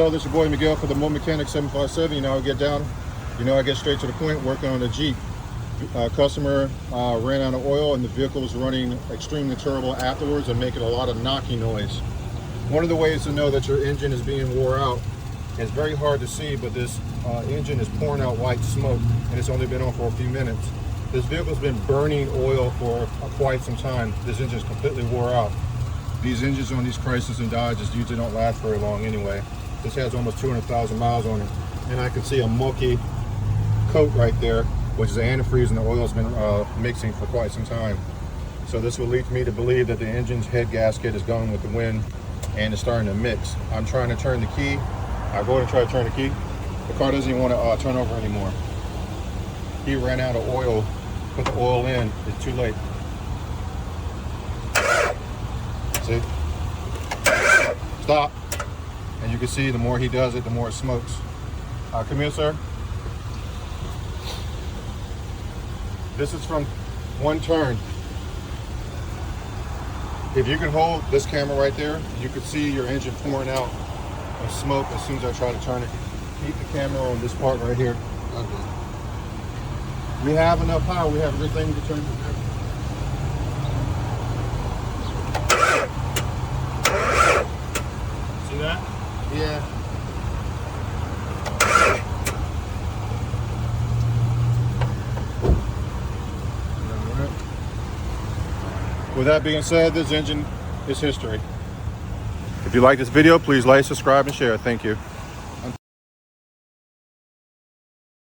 Hello, this is your boy Miguel for the Mobile-Mechanic 757. You know, I get down, I get straight to the point, working on a Jeep. Customer ran out of oil and the vehicle was running extremely terrible afterwards and making a lot of knocking noise. One of the ways to know that your engine is being wore out, it's very hard to see, but this engine is pouring out white smoke and it's only been on for a few minutes. This vehicle's been burning oil for quite some time. This engine's completely wore out. These engines on these Chrysler and Dodges usually don't last very long anyway. This has almost 200,000 miles on it. And I can see a milky coat right there, which is the antifreeze, and the oil's been mixing for quite some time. So this will lead me to believe that the engine's head gasket is going with the wind and it's starting to mix. I'm trying to turn the key. I go and try to turn the key. The car doesn't even want to turn over anymore. He ran out of oil, put the oil in, it's too late. See? Stop. And you can see the more he does it, the more it smokes. Come here, sir. This is from one turn. If you can hold this camera right there, you could see your engine pouring out of smoke as soon as I try to turn it. Keep the camera on this part right here. Okay. We have enough power. We have everything to turn the camera. See that? Yeah. With that being said, this engine is history. If you like this video, please like, subscribe, and share. Thank you.